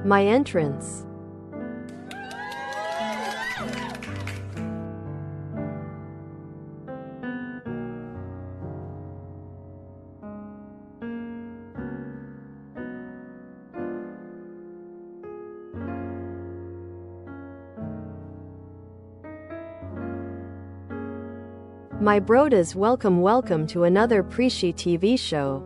My entrance. My brodas, welcome to another PrisciTV show.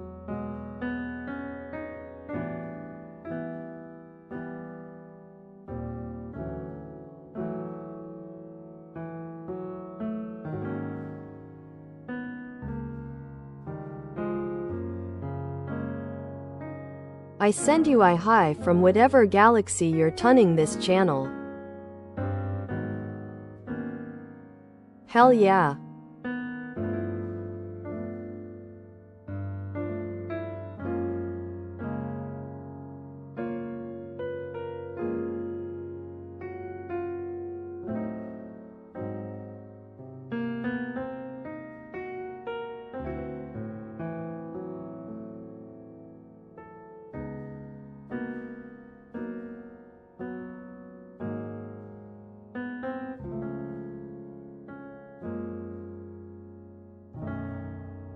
I send you a hi from whatever galaxy you're tuning this channel. Hell yeah.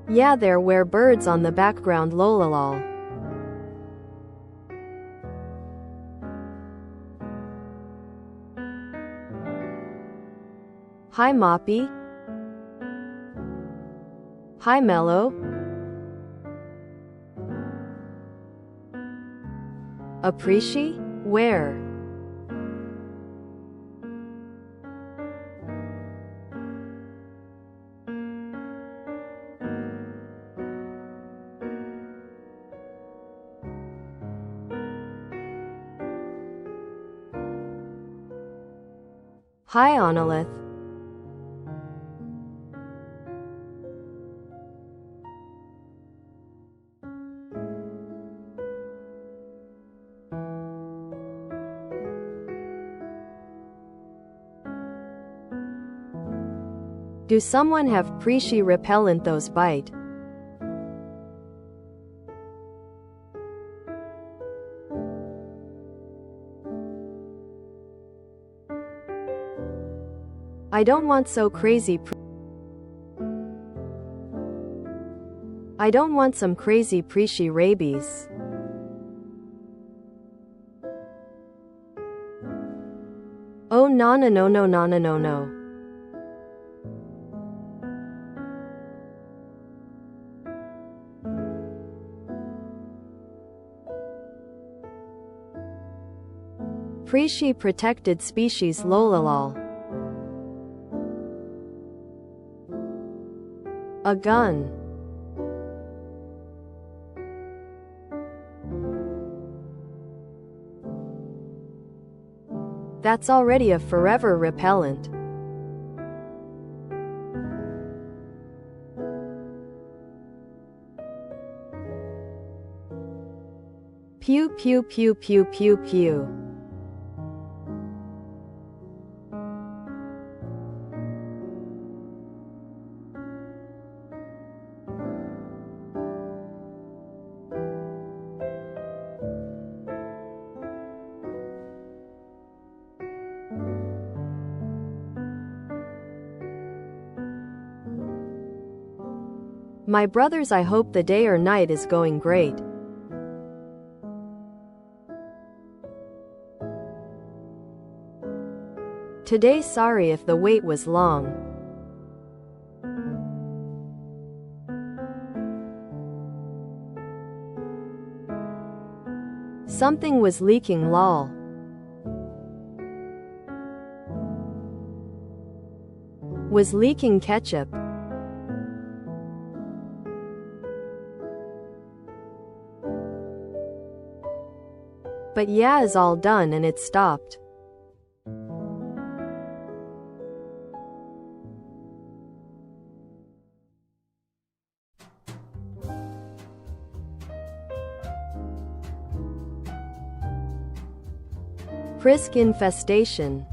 Yeah, there were birds on the background, lololol. Hi Moppy. Hi Mellow. A Prisci? Where? Hi Onolith. Do someone have Prisci repellent those bite? I don't want so crazy. I don't want some crazy Prisci rabies. Oh no. Prisci protected species, lololol. A gun. That's already a forever repellent. Pew pew pew pew pew pew. My brothers, I hope the day or night is going great. Today, sorry if the wait was long. Something was leaking, lol. Was leaking ketchup. But yeah, is all done and it stopped. Prisc infestation.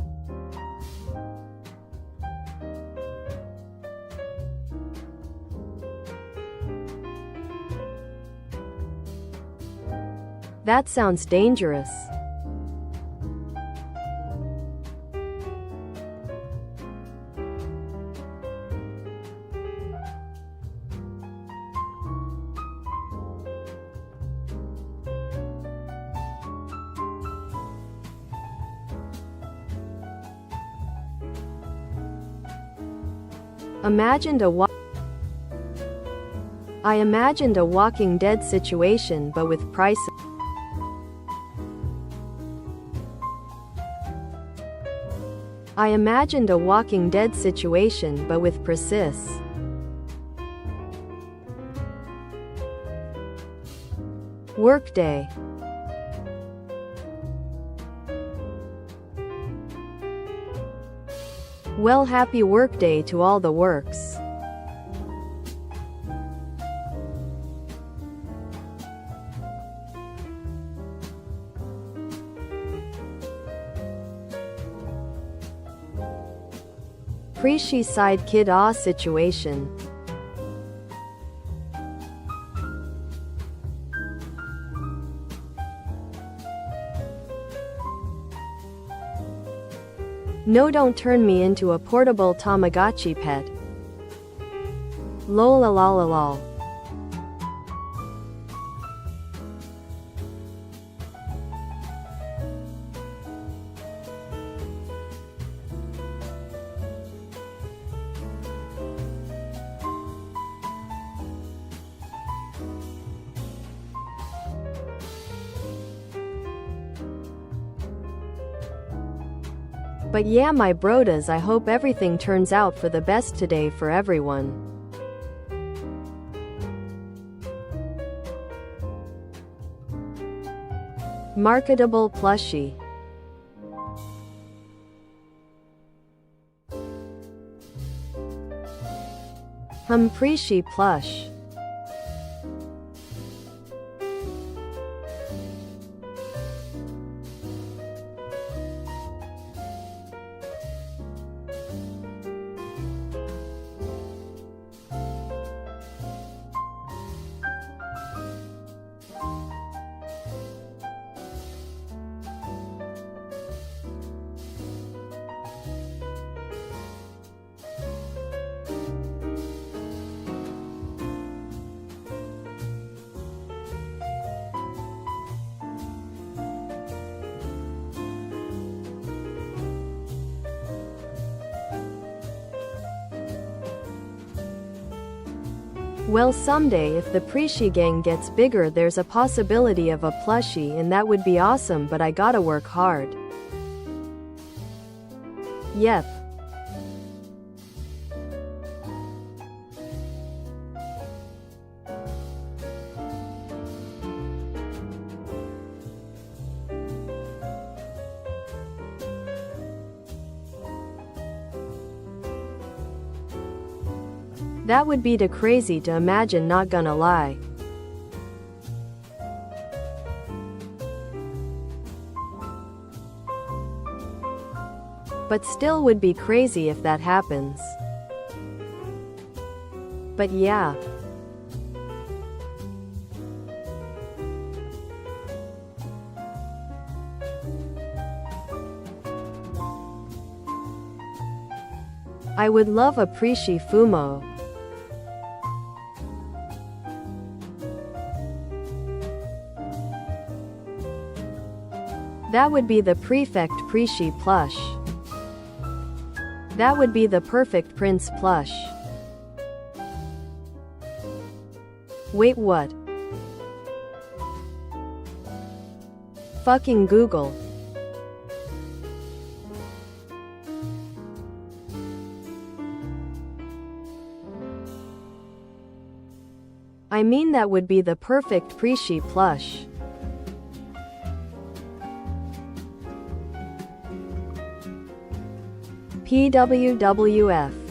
That sounds dangerous. I imagined a Walking Dead situation but with Prisci. I imagined a Walking Dead situation but with Prisci. Workday. Well, happy workday to all the works. Prisci side kid situation. No, don't turn me into a portable Tamagotchi pet. Lol lol lol. But yeah, my brodas, I hope everything turns out for the best today for everyone. Marketable plushie. Prisci plush. Well, someday if the Prisci gang gets bigger, there's a possibility of a plushie, and that would be awesome, but I gotta work hard. Yep. That would be too crazy to imagine, not gonna lie. But still would be crazy if that happens. But yeah. I would love a Prisci fumo. That would be the prefect Prisci plush. That would be the perfect prince plush. Wait, what? Fucking Google. I mean, that would be the perfect Prisci plush. PWWF.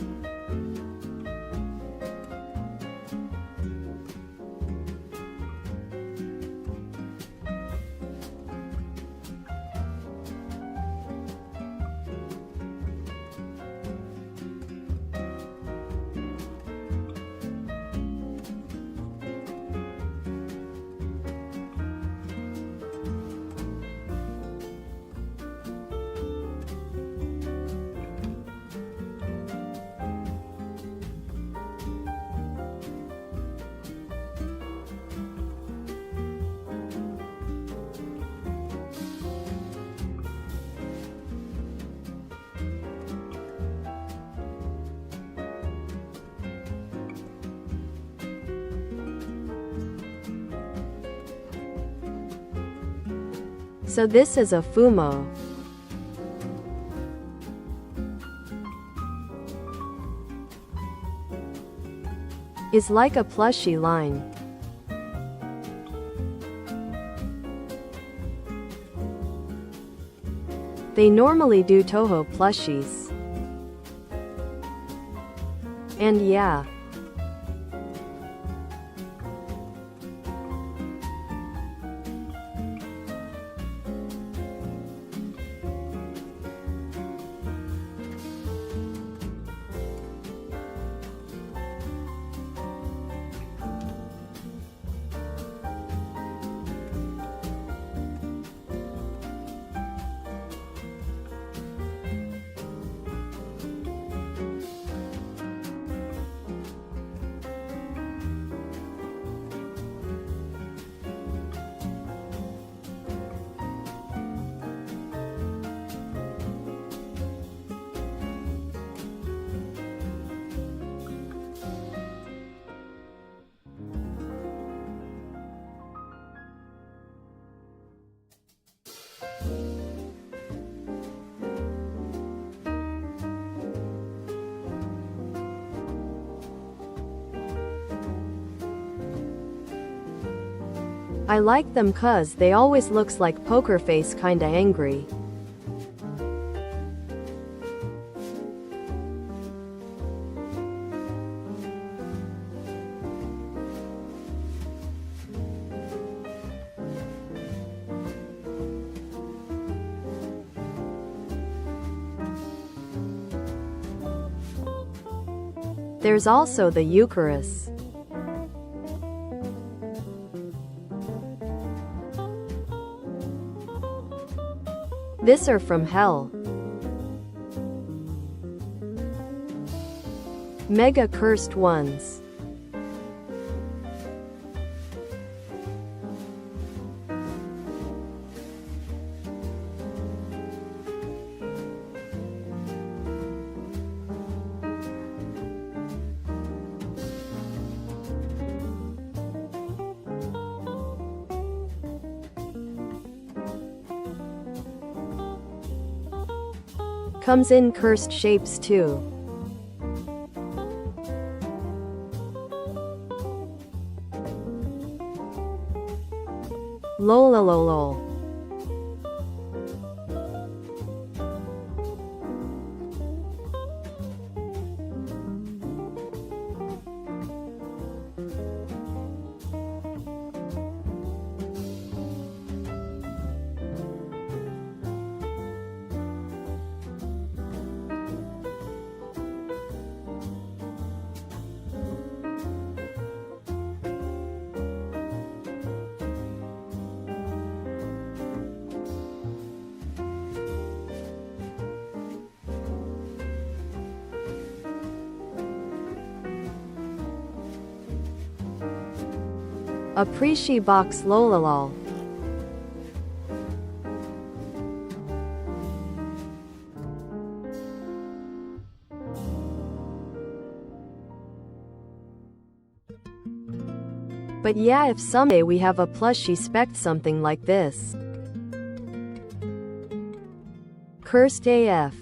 So this is a Fumo. Is like a plushie line. They normally do Toho plushies. And yeah. I like them cause they always looks like poker face kinda angry. There's also the Eucharist. This are from hell. Mega cursed ones. Comes in cursed shapes too. Lolololol. A Prisci box lololol. But yeah, if someday we have a plushie spec something like this. Cursed AF.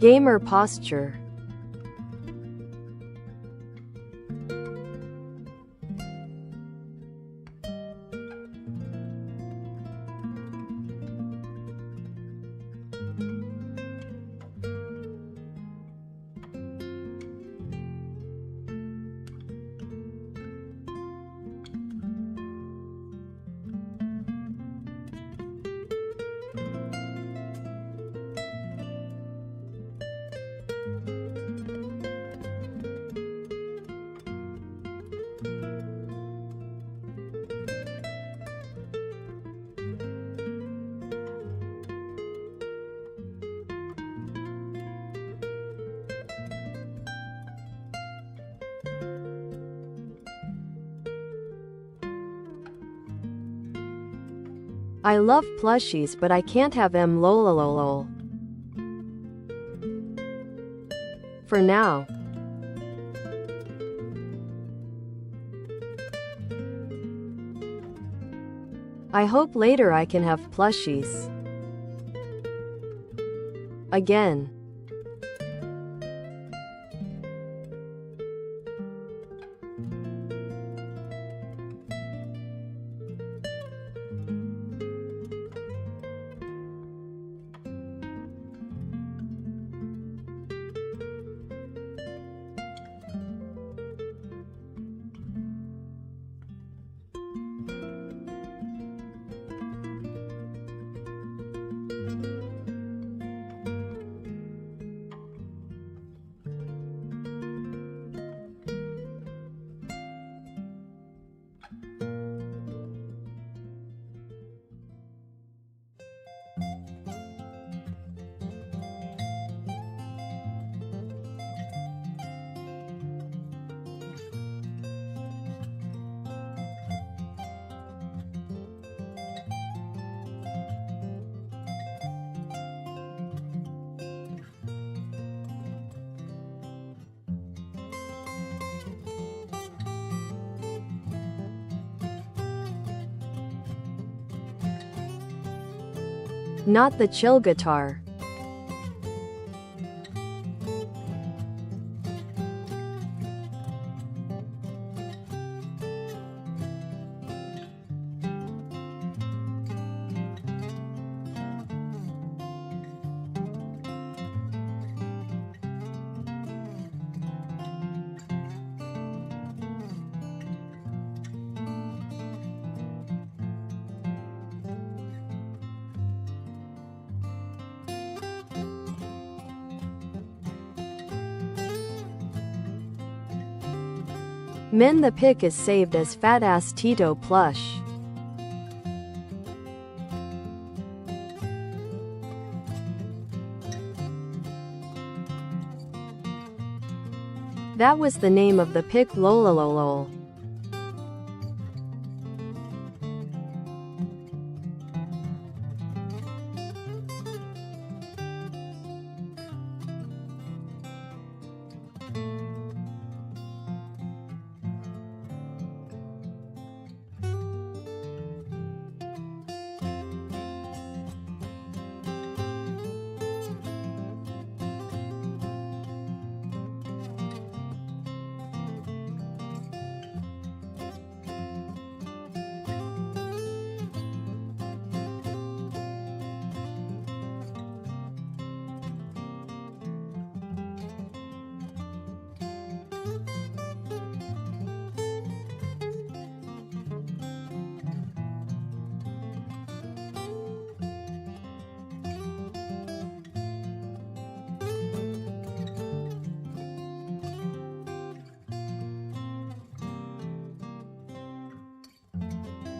Gamer posture. I love plushies but I can't have them lolololol. For now. I hope later I can have plushies. Again. Not the chill guitar. Min the pic is saved as Fat Ass Tito plush. That was the name of the pic lolololol.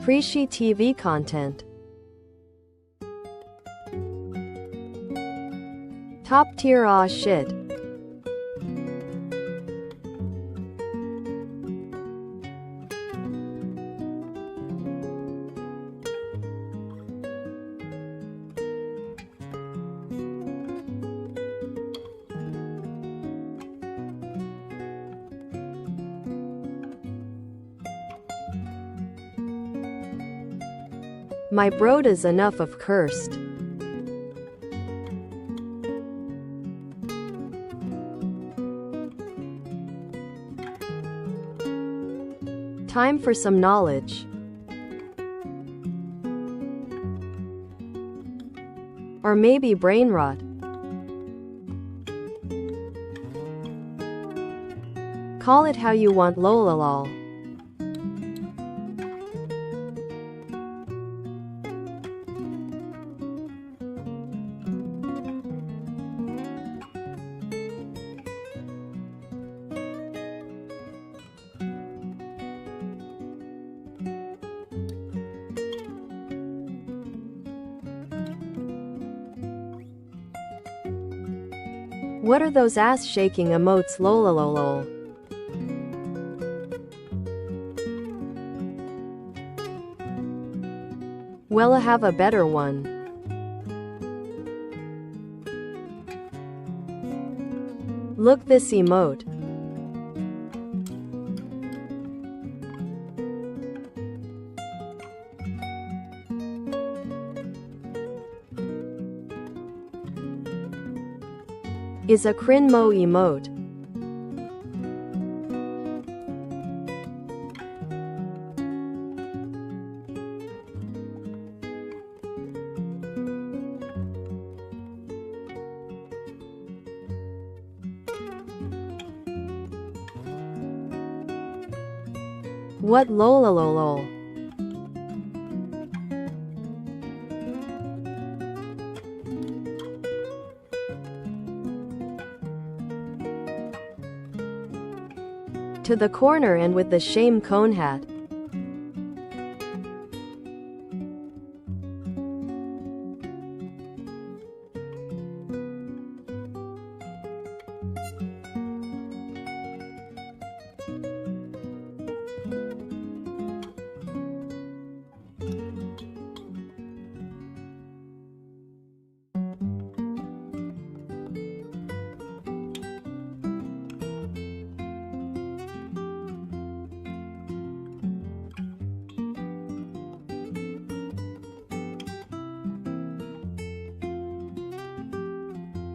PrisciTV content. Top tier aw shit. My broad is enough of cursed. Time for some knowledge. Or maybe brain rot. Call it how you want lololol. What are those ass-shaking emotes lolololol? Well, I have a better one. Look this emote. Is a crinmo emote. What lolololol. To the corner and with the shame cone hat.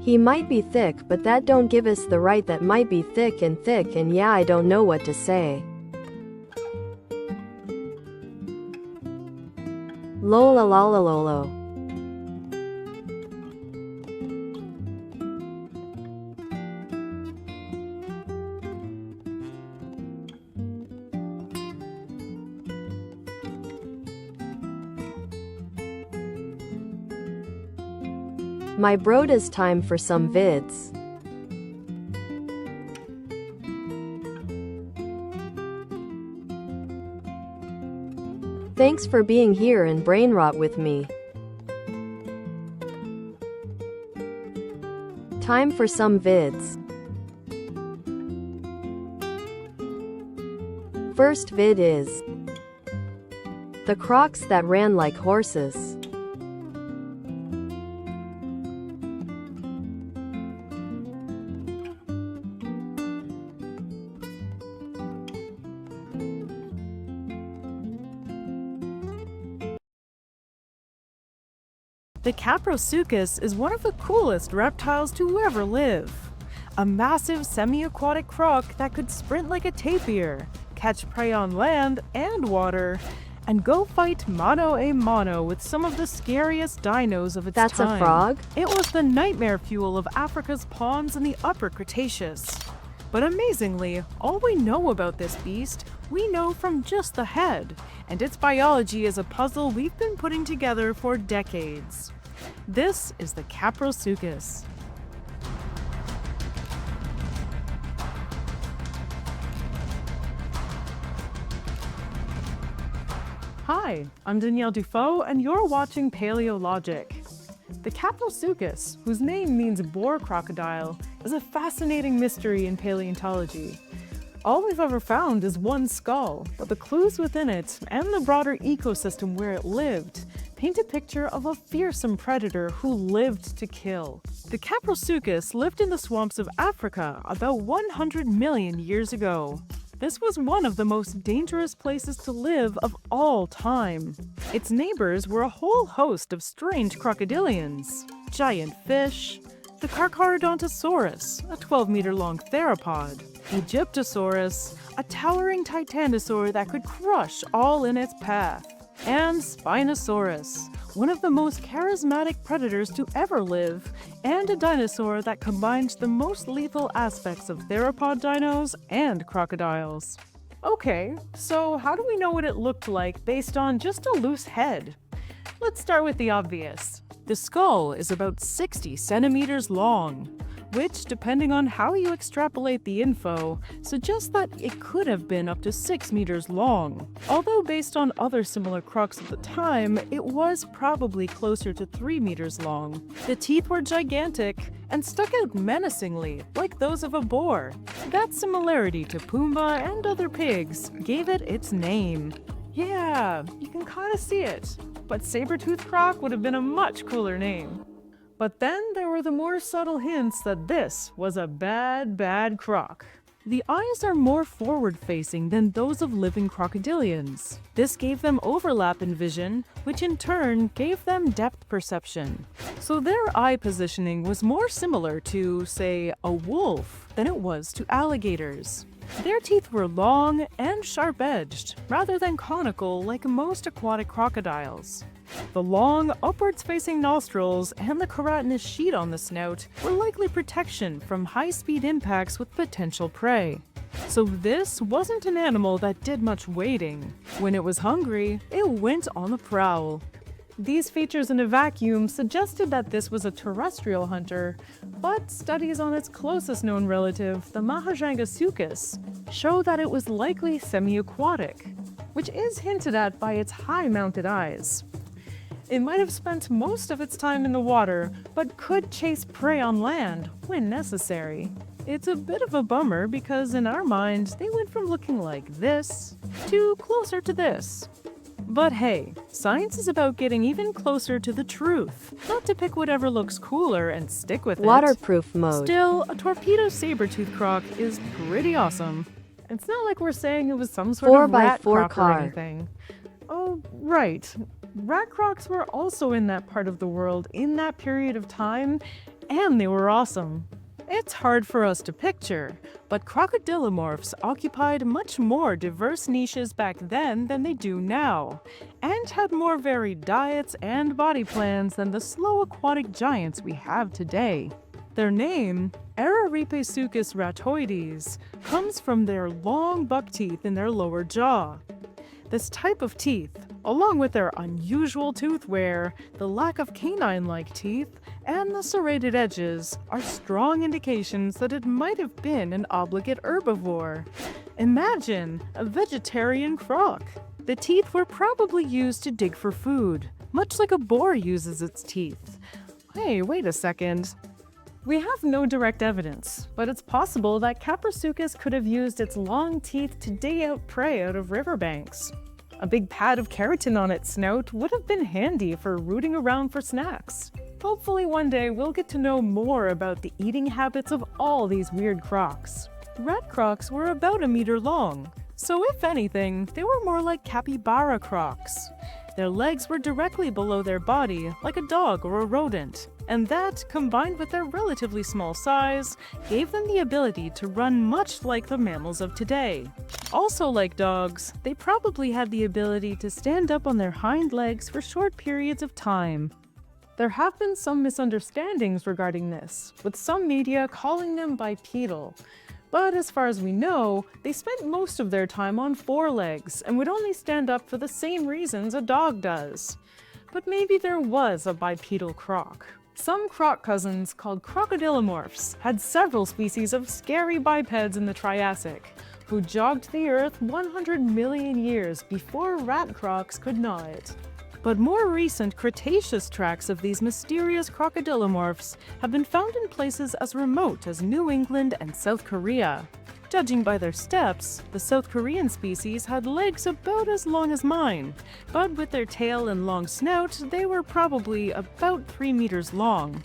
He might be thick, but that don't give us the right that might be thick and yeah, I don't know what to say. Lola lola lolo. My broda's time for some vids. Thanks for being here and brain rot with me. Time for some vids. First vid is the Crocs that ran like horses. The Caprosuchus is one of the coolest reptiles to ever live. A massive semi-aquatic croc that could sprint like a tapir, catch prey on land and water, and go fight mano a mano with some of the scariest dinos of its time. That's a frog? It was the nightmare fuel of Africa's ponds in the Upper Cretaceous. But amazingly, all we know about this beast, we know from just the head, and its biology is a puzzle we've been putting together for decades. This is the Caprosuchus. Hi, I'm Danielle Dufault, and you're watching Paleologic. The Caprosuchus, whose name means boar crocodile, is a fascinating mystery in paleontology. All we've ever found is one skull, but the clues within it and the broader ecosystem where it lived paint a picture of a fearsome predator who lived to kill. The Caprosuchus lived in the swamps of Africa about 100 million years ago. This was one of the most dangerous places to live of all time. Its neighbors were a whole host of strange crocodilians, giant fish, the Carcharodontosaurus, a 12-meter-long theropod, Egyptosaurus, a towering titanosaur that could crush all in its path, and Spinosaurus, one of the most charismatic predators to ever live, and a dinosaur that combines the most lethal aspects of theropod dinos and crocodiles. Okay, so how do we know what it looked like based on just a loose head? Let's start with the obvious. The skull is about 60 centimeters long, which, depending on how you extrapolate the info, suggests that it could have been up to 6 meters long. Although based on other similar crocs of the time, it was probably closer to 3 meters long. The teeth were gigantic and stuck out menacingly, like those of a boar. That similarity to Pumbaa and other pigs gave it its name. Yeah, you can kind of see it, but saber-toothed croc would have been a much cooler name. But then there were the more subtle hints that this was a bad croc. The eyes are more forward-facing than those of living crocodilians. This gave them overlap in vision, which in turn gave them depth perception. So their eye positioning was more similar to, say, a wolf than it was to alligators. Their teeth were long and sharp-edged, rather than conical like most aquatic crocodiles. The long, upwards-facing nostrils and the keratinous sheet on the snout were likely protection from high-speed impacts with potential prey. So this wasn't an animal that did much waiting. When it was hungry, it went on the prowl. These features in a vacuum suggested that this was a terrestrial hunter, but studies on its closest known relative, the Mahajanga show that it was likely semi-aquatic, which is hinted at by its high-mounted eyes. It might have spent most of its time in the water, but could chase prey on land when necessary. It's a bit of a bummer because in our mind, they went from looking like this to closer to this. But hey, science is about getting even closer to the truth, not to pick whatever looks cooler and stick with it. Waterproof mode. Still, a torpedo saber-toothed croc is pretty awesome. It's not like we're saying it was some sort of rat 4x4 croc car. or anything. Oh, right. Rat crocs were also in that part of the world in that period of time, and they were awesome. It's hard for us to picture, but crocodilomorphs occupied much more diverse niches back then than they do now, and had more varied diets and body plans than the slow aquatic giants we have today. Their name, Araripesuchus ratoides, comes from their long buck teeth in their lower jaw. This type of teeth, along with their unusual tooth wear, the lack of canine-like teeth, and the serrated edges, are strong indications that it might have been an obligate herbivore. Imagine a vegetarian croc. The teeth were probably used to dig for food, much like a boar uses its teeth. Hey, wait a second. We have no direct evidence, but it's possible that Caprasuchus could have used its long teeth to dig out prey out of riverbanks. A big pad of keratin on its snout would have been handy for rooting around for snacks. Hopefully one day we'll get to know more about the eating habits of all these weird crocs. Rat crocs were about 1 meter long, so if anything, they were more like capybara crocs. Their legs were directly below their body, like a dog or a rodent, and that, combined with their relatively small size, gave them the ability to run much like the mammals of today. Also like dogs, they probably had the ability to stand up on their hind legs for short periods of time. There have been some misunderstandings regarding this, with some media calling them bipedal. But as far as we know, they spent most of their time on 4 legs and would only stand up for the same reasons a dog does. But maybe there was a bipedal croc. Some croc cousins, called crocodilomorphs, had several species of scary bipeds in the Triassic, who jogged the Earth 100 million years before rat crocs could gnaw it. But more recent Cretaceous tracks of these mysterious crocodilomorphs have been found in places as remote as New England and South Korea. Judging by their steps, the South Korean species had legs about as long as mine, but with their tail and long snout, they were probably about 3 meters long.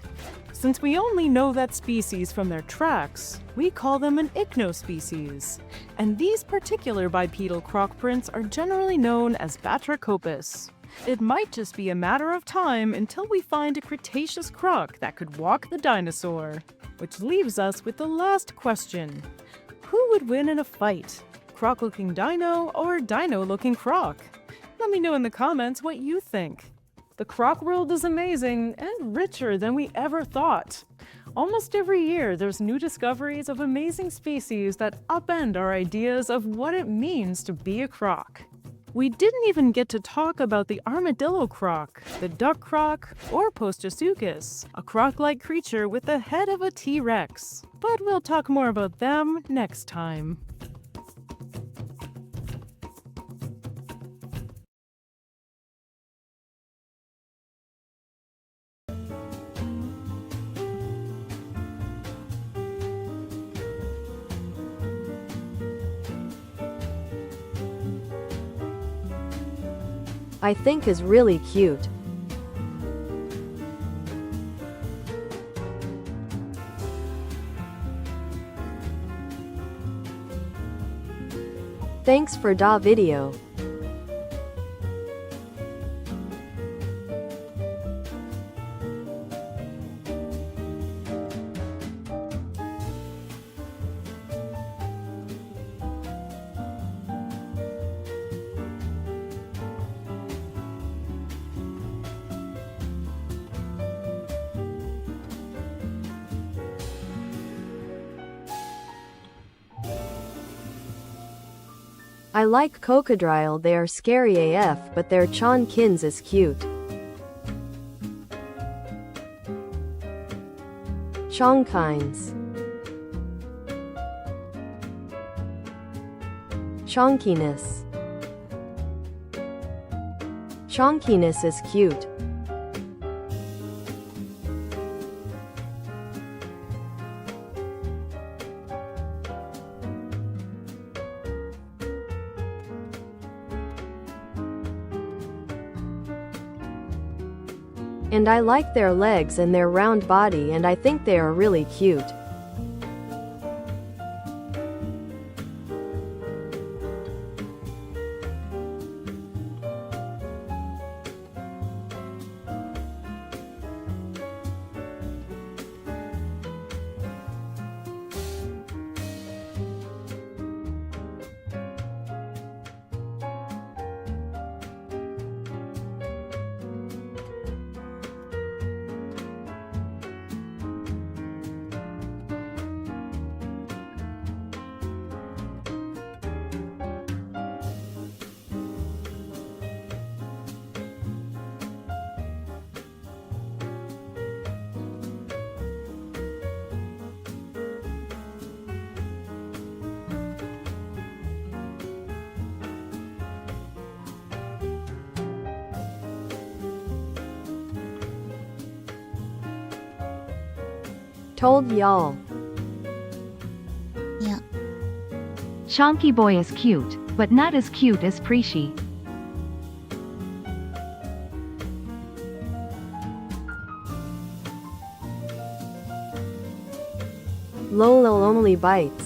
Since we only know that species from their tracks, we call them an ichnospecies, and these particular bipedal croc prints are generally known as Batrachopus. It might just be a matter of time until we find a Cretaceous croc that could walk the dinosaur. Which leaves us with the last question. Who would win in a fight? Croc-looking dino or dino-looking croc? Let me know in the comments what you think. The croc world is amazing and richer than we ever thought. Almost every year there's new discoveries of amazing species that upend our ideas of what it means to be a croc. We didn't even get to talk about the armadillo croc, the duck croc, or Postosuchus, a croc-like creature with the head of a T-Rex. But we'll talk more about them next time. I think is really cute. Thanks for da video. I like crocodile, they are scary AF, but their Chon Kins is cute. Chonkines. Chonkiness. Chonkiness is cute. And I like their legs and their round body, and I think they are really cute. Told y'all. Yeah. Chonky boy is cute, but not as cute as Prisci. Lolo only bites.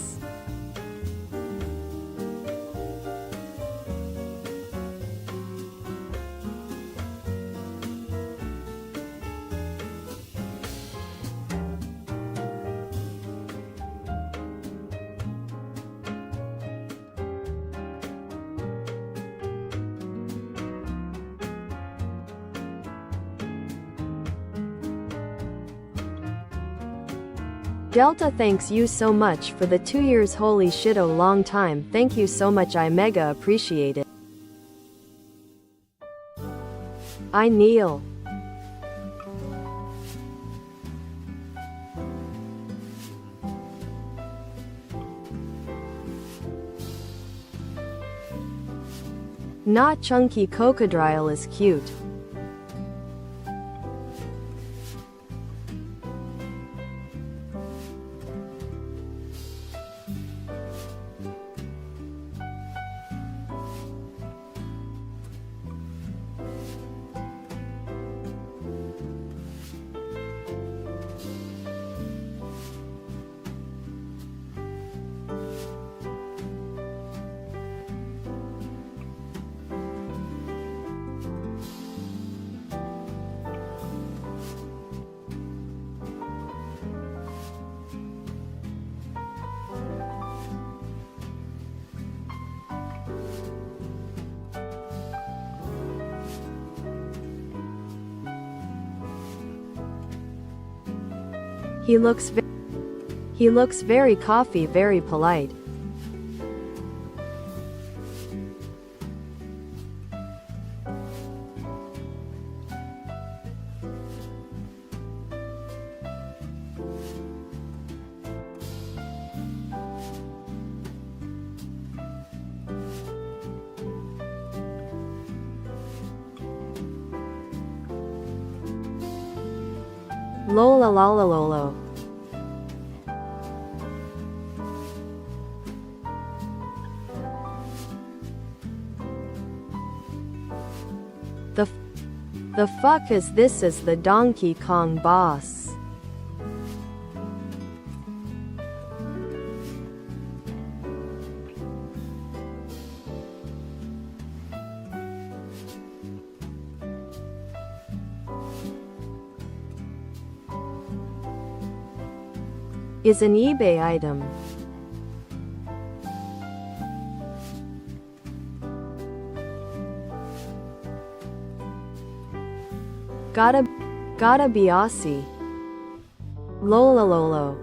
Delta, thanks you so much for the 2 years. Holy shit, a long time. Thank you so much, I mega appreciate it. I kneel. Not chunky crocodile is cute. He looks very coffee, very polite. Lola lala lolo. The fuck is this? Is the Donkey Kong boss? Is an eBay item. Gotta be Aussie. Lola Lolo.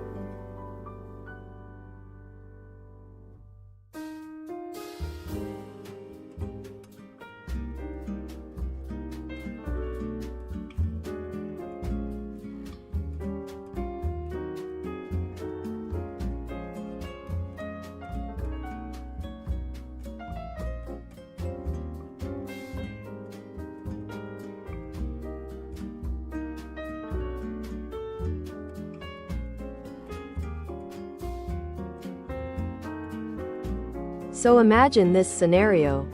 So imagine this scenario.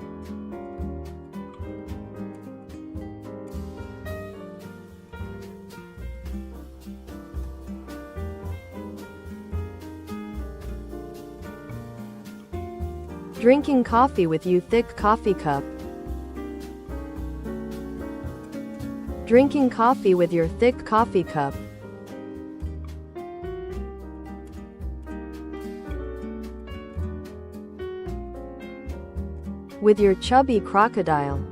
Drinking coffee with you thick coffee cup. Drinking coffee with your thick coffee cup. With your chubby crocodile.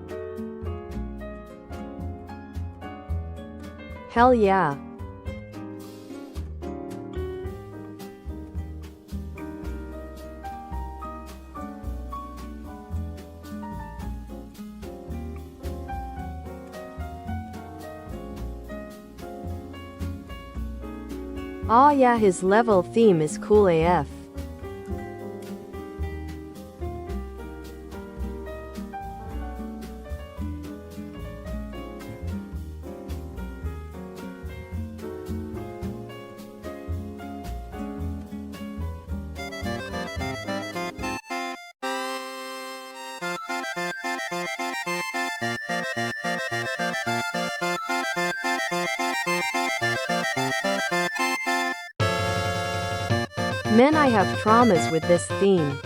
Hell yeah. Aw yeah, his level theme is cool AF. Men, I have traumas with this theme.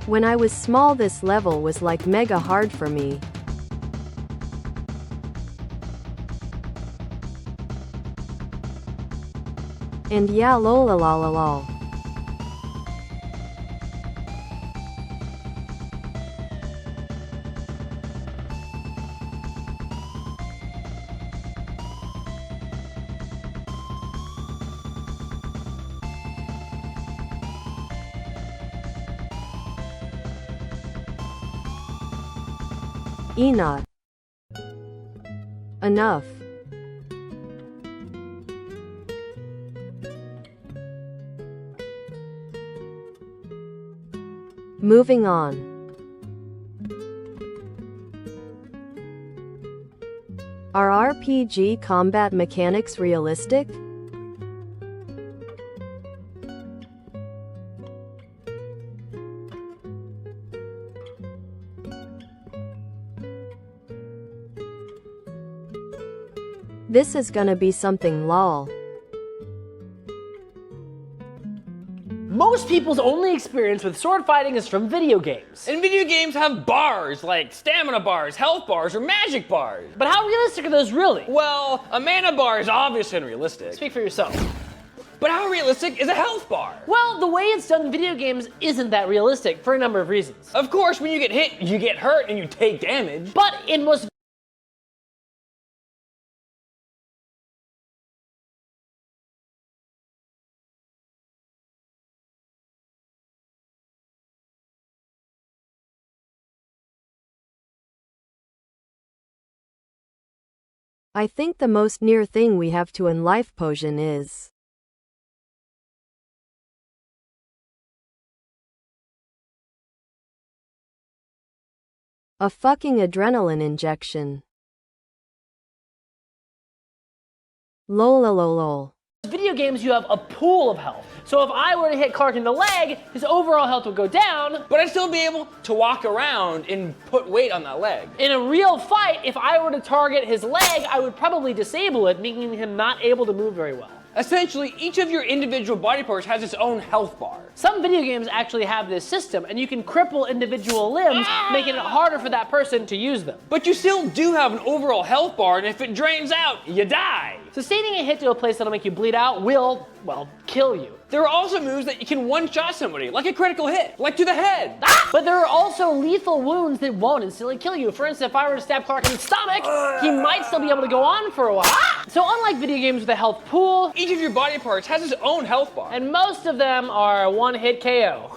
When I was small, this level was like mega hard for me. And yeah, lol. Enoch. Enough. Moving on. Are RPG combat mechanics realistic? This is gonna be something lol. Most people's only experience with sword fighting is from video games. And video games have bars, like stamina bars, health bars, or magic bars. But how realistic are those really? Well, a mana bar is obviously unrealistic. Speak for yourself. But how realistic is a health bar? Well, the way it's done in video games isn't that realistic for a number of reasons. Of course, when you get hit, you get hurt and you take damage. But in most I think the most near thing we have to in life potion is a fucking adrenaline injection. Lol. video games, you have a pool of health. So if I were to hit Clark in the leg, his overall health would go down. But I'd still be able to walk around and put weight on that leg. In a real fight, if I were to target his leg, I would probably disable it, making him not able to move very well. Essentially, each of your individual body parts has its own health bar. Some video games actually have this system, and you can cripple individual limbs, making it harder for that person to use them. But you still do have an overall health bar, and if it drains out, you die. Sustaining a hit to a place that'll make you bleed out will, well, kill you. There are also moves that you can one-shot somebody, like a critical hit, like to the head. But there are also lethal wounds that won't instantly kill you. For instance, if I were to stab Clark in the stomach, he might still be able to go on for a while. So unlike video games with a health pool, Each of your body parts has its own health bar. and most of them are one-hit KO.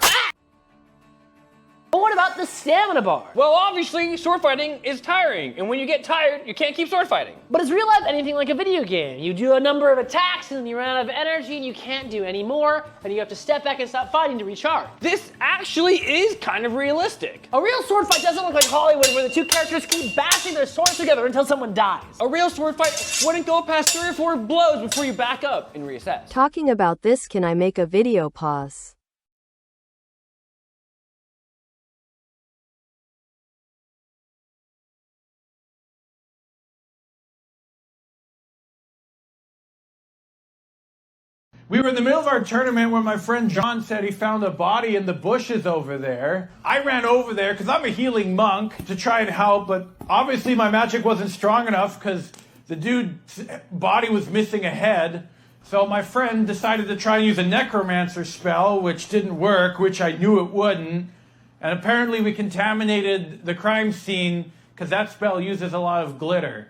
But what about the stamina bar? Well, obviously, sword fighting is tiring, and when you get tired, you can't keep sword fighting. But is real life anything like a video game? You do a number of attacks and then you run out of energy and you can't do any more, and you have to step back and stop fighting to recharge. This actually is kind of realistic. A real sword fight doesn't look like Hollywood where the two characters keep bashing their swords together until someone dies. A real sword fight wouldn't go past 3 or 4 blows before you back up and reassess. Talking about this, can I make a video pause? We were in the middle of our tournament when my friend John said he found a body in the bushes over there. I ran over there because I'm a healing monk to try and help, but obviously my magic wasn't strong enough because the dude's body was missing a head. So my friend decided to try and use a necromancer spell, which didn't work, which I knew it wouldn't. And apparently we contaminated the crime scene because that spell uses a lot of glitter.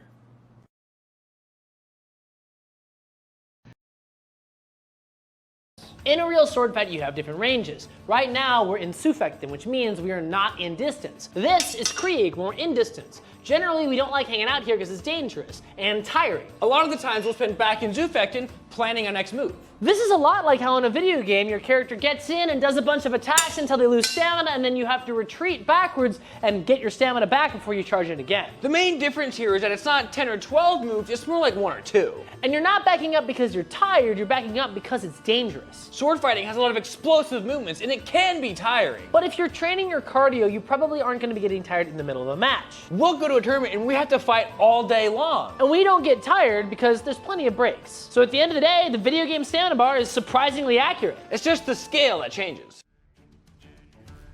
In a real sword fight, you have different ranges. Right now, we're in Sufekten, which means we are not in distance. This is Krieg, when we're in distance. Generally, we don't like hanging out here because it's dangerous and tiring. A lot of the times we'll spend back in Zufekten planning our next move. This is a lot like how in a video game, your character gets in and does a bunch of attacks until they lose stamina, and then you have to retreat backwards and get your stamina back before you charge it again. The main difference here is that it's not 10 or 12 moves, it's more like 1 or 2. And you're not backing up because you're tired, you're backing up because it's dangerous. Sword fighting has a lot of explosive movements, and it can be tiring. But if you're training your cardio, you probably aren't going to be getting tired in the middle of a match. We'll go to a tournament and we have to fight all day long. And we don't get tired because there's plenty of breaks. So at the end of the day, the video game stamina bar is surprisingly accurate. It's just the scale that changes.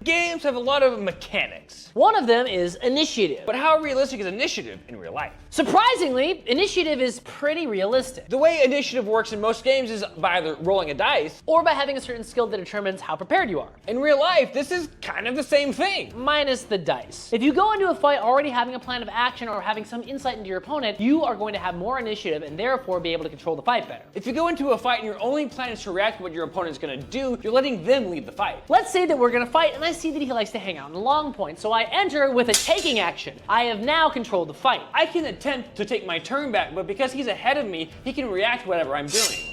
Games have a lot of mechanics. One of them is initiative. But how realistic is initiative in real life? Surprisingly, initiative is pretty realistic. The way initiative works in most games is by either rolling a dice, Or by having a certain skill that determines how prepared you are. in real life, this is kind of the same thing. Minus the dice. If you go into a fight already having a plan of action or having some insight into your opponent, you are going to have more initiative and therefore be able to control the fight better. If you go into a fight and your only plan is to react to what your opponent's gonna do, you're letting them lead the fight. Let's say that we're gonna fight and I see that he likes to hang out in long point, so I enter with a taking action. I have now controlled the fight. I can attempt to take my turn back, but because he's ahead of me, he can react to whatever I'm doing.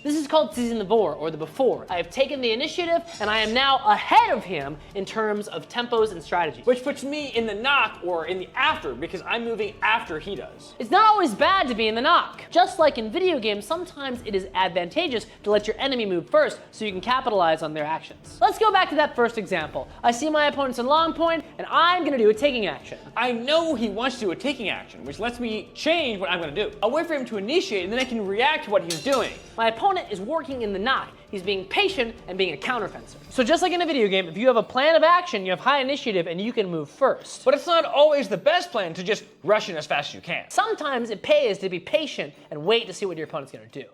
This is called seizing the vor, or the before. I have taken the initiative, and I am now ahead of him in terms of tempos and strategy. Which puts me in the knock or in the after, because I'm moving after he does. It's not always bad to be in the knock. Just like in video games, sometimes it is advantageous to let your enemy move first so you can capitalize on their actions. Let's go back to that first example. I see my opponent's in long point, and I'm gonna do a taking action. I know he wants to do a taking action, which lets me change what I'm gonna do. I'll wait for him to initiate, and then I can react to what he's doing. My opponent is working in the knock. He's being patient and being a counterfencer. So just like in a video game, if you have a plan of action, you have high initiative and you can move first. But it's not always the best plan to just rush in as fast as you can. Sometimes it pays to be patient and wait to see what your opponent's gonna do.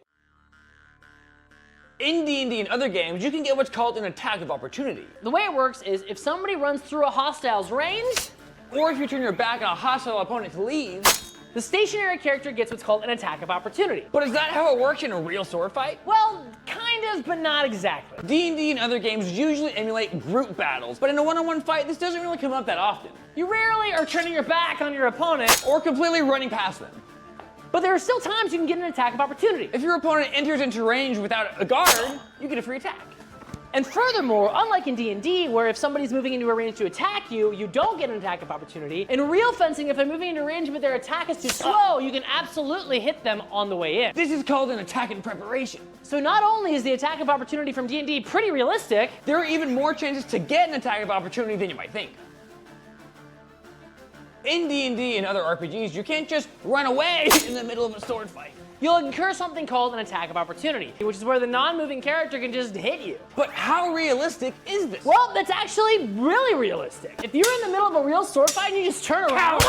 In D&D and other games, you can get what's called an attack of opportunity. The way it works is if somebody runs through a hostile's range, Or if you turn your back on a hostile opponent to leave. the stationary character gets what's called an attack of opportunity. But is that how it works in a real sword fight? Well, kind of, but not exactly. D&D and other games usually emulate group battles, but in a one-on-one fight, this doesn't really come up that often. You rarely are turning your back on your opponent, Or completely running past them. but there are still times you can get an attack of opportunity. If your opponent enters into range without a guard, you get a free attack. And furthermore, unlike in D&D, where if somebody's moving into a range to attack you, you don't get an attack of opportunity. In real fencing, if they're moving into range but their attack is too slow, you can absolutely hit them on the way in. This is called an attack in preparation. So not only is the attack of opportunity from D&D pretty realistic, There are even more chances to get an attack of opportunity than you might think. In D&D and other RPGs, you can't just run away in the middle of a sword fight. you'll incur something called an attack of opportunity, which is where the non-moving character can just hit you. But how realistic is this? Well, that's actually really realistic. If you're in the middle of a real sword fight and you just turn around,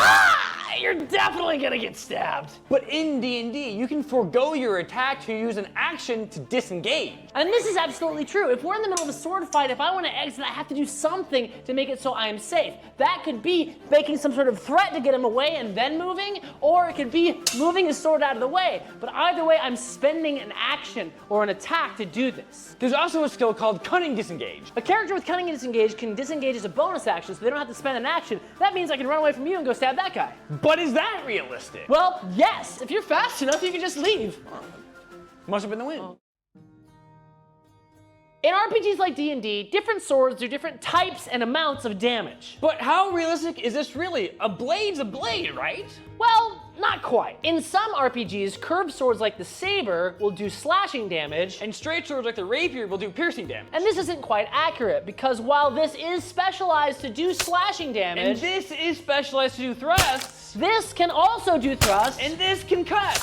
you're definitely gonna get stabbed. But in D&D, you can forego your attack to use an action to disengage. And this is absolutely true. If we're in the middle of a sword fight, if I want to exit, I have to do something to make it so I am safe. That could be making some sort of threat to get him away and then moving, or it could be moving his sword out of the way. But either way, I'm spending an action or an attack to do this. There's also a skill called Cunning Disengage. A character with Cunning Disengage can disengage as a bonus action, so they don't have to spend an action. That means I can run away from you and go stab that guy. But is that realistic? Well, yes. If you're fast enough, you can just leave. Must have been the wind. In RPGs like D&D, different swords do different types and amounts of damage. But how realistic is this really? A blade's a blade, right? Well, not quite. In some RPGs, curved swords like the saber will do slashing damage, And straight swords like the rapier will do piercing damage. and this isn't quite accurate, because while this is specialized to do slashing And damage, this is specialized to do thrusts. this can also do thrust. And this can cut.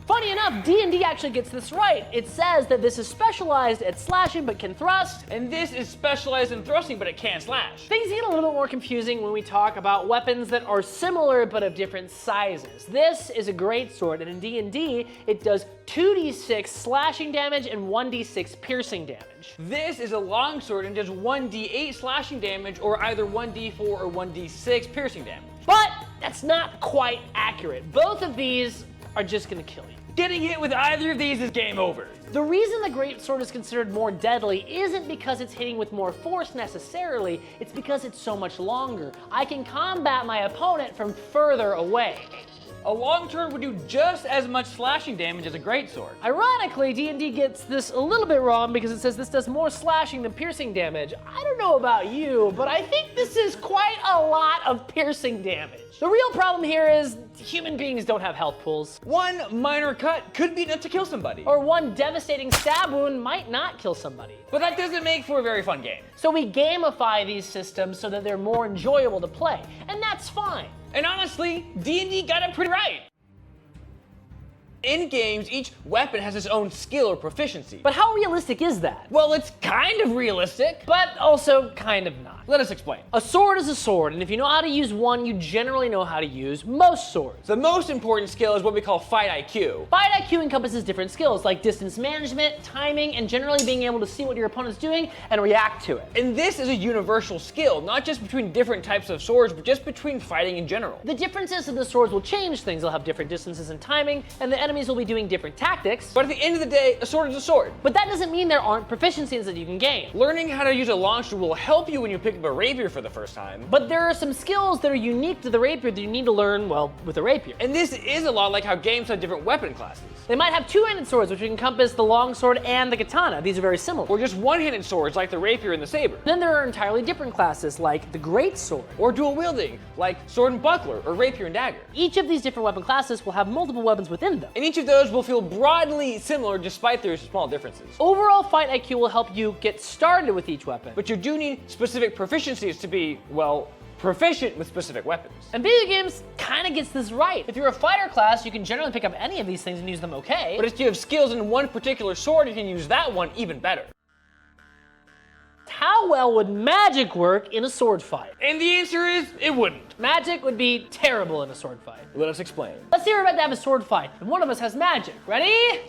Funny enough, D&D actually gets this right. It says that this is specialized at slashing but can thrust. And this is specialized in thrusting, but it can't slash. Things get a little bit more confusing when we talk about weapons that are similar but of different sizes. This is a great sword, and in D&D, it does 2d6 slashing damage and 1d6 piercing damage. This is a longsword and does 1d8 slashing damage, or either 1d4 or 1d6 piercing damage. But that's not quite accurate. Both of these are just gonna kill you. Getting hit with either of these is game over. The reason the great sword is considered more deadly isn't because it's hitting with more force necessarily, it's because it's so much longer. I can combat my opponent from further away. A long sword would do just as much slashing damage as a greatsword. Ironically, D&D gets this a little bit wrong because it says this does more slashing than piercing damage. I don't know about you, but I think this is quite a lot of piercing damage. The real problem here is human beings don't have health pools. One minor cut could be enough to kill somebody. Or one devastating stab wound might not kill somebody. But that doesn't make for a very fun game. So we gamify these systems so that they're more enjoyable to play, and that's fine. And honestly, D&D got it pretty right. In games, each weapon has its own skill or proficiency. But how realistic is that? Well, it's kind of realistic. But also kind of not. Let us explain. A sword is a sword, and if you know how to use one, you generally know how to use most swords. The most important skill is what we call fight IQ. Fight IQ encompasses different skills like distance management, timing, and generally being able to see what your opponent's doing and react to it. And this is a universal skill, not just between different types of swords, but just between fighting in general. The differences of the swords will change things. They'll have different distances and timing, and the enemies will be doing different tactics. But at the end of the day, a sword is a sword. But that doesn't mean there aren't proficiencies that you can gain. Learning how to use a longsword will help you when you pick up a rapier for the first time. But there are some skills that are unique to the rapier that you need to learn, well, with a rapier. And this is a lot like how games have different weapon classes. They might have two-handed swords, which encompass the longsword and the katana. These are very similar. Or just one-handed swords like the rapier and the saber. Then there are entirely different classes, like the great sword. Or dual wielding, like sword and buckler, or rapier and dagger. Each of these different weapon classes will have multiple weapons within them. And each of those will feel broadly similar despite their small differences. Overall fight IQ will help you get started with each weapon. But you do need specific proficiencies to be, well, proficient with specific weapons. And video games kind of gets this right. If you're a fighter class, you can generally pick up any of these things and use them okay. But if you have skills in one particular sword, you can use that one even better. How well would magic work in a sword fight? And the answer is, it wouldn't. Magic would be terrible in a sword fight. Let us explain. Let's say we're about to have a sword fight, and one of us has magic. Ready?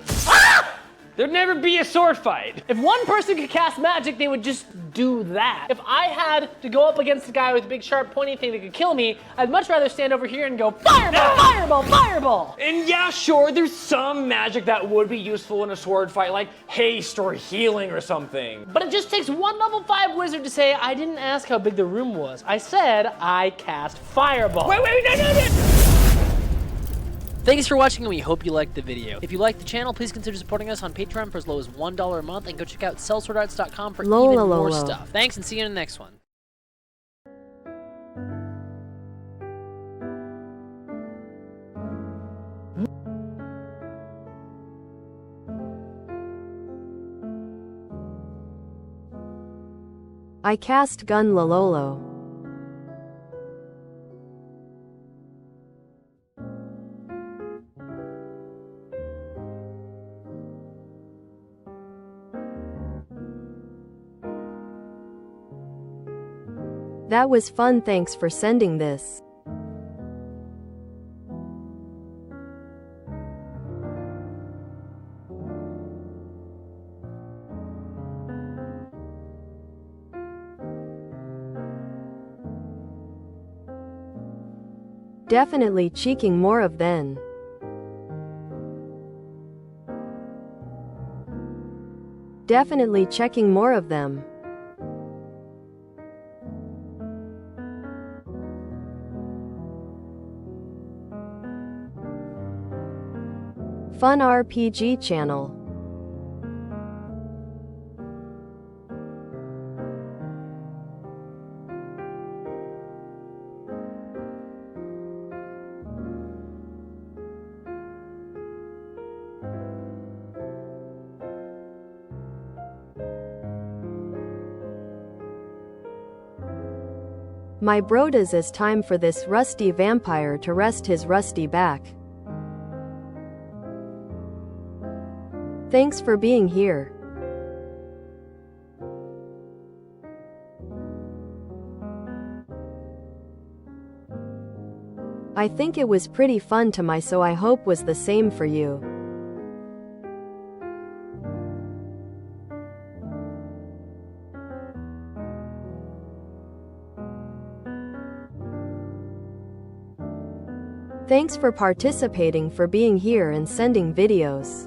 There'd never be a sword fight. If one person could cast magic, they would just do that. If I had to go up against a guy with a big sharp pointy thing that could kill me, I'd much rather stand over here and go fireball, fireball, fireball. And yeah, sure, there's some magic that would be useful in a sword fight, like haste or healing or something. But it just takes one level 5 wizard to say, I didn't ask how big the room was. I said I cast fireball. Wait, no. Thanks for watching, and we hope you liked the video. If you liked the channel, please consider supporting us on Patreon for as low as $1 a month, and go check out sellswordarts.com for even more stuff. Thanks, and see you in the next one. I cast gun Lololo. That was fun, thanks for sending this. Definitely cheeking more of then. Definitely checking more of them. Fun RPG channel. My brodas, is time for this rusty vampire to rest his rusty back. Thanks for being here. I think it was pretty fun to my, so I hope was the same for you. Thanks for participating, for being here and sending videos.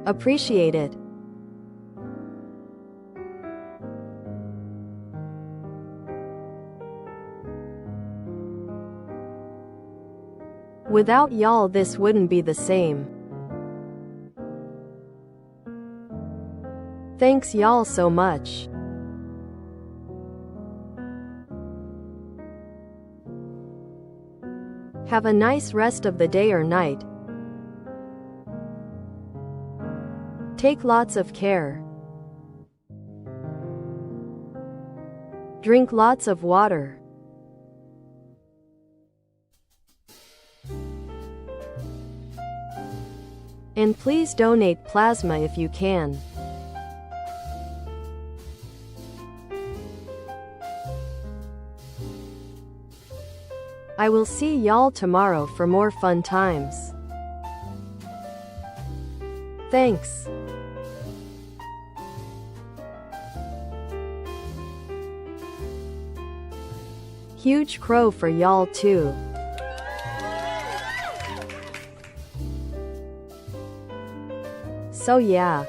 Appreciate it. Without y'all, this wouldn't be the same. Thanks y'all so much. Have a nice rest of the day or night. Take lots of care. Drink lots of water. And please donate plasma if you can. I will see y'all tomorrow for more fun times. Thanks. Huge crow for y'all too. So yeah.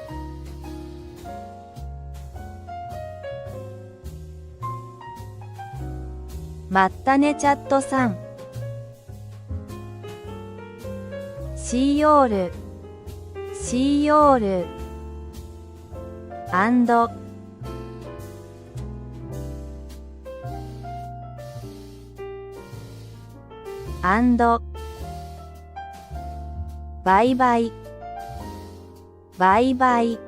맞다네 잣도さん See you all. See you all. And bye bye. Bye bye.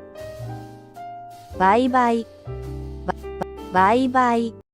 Bye bye. Bye bye.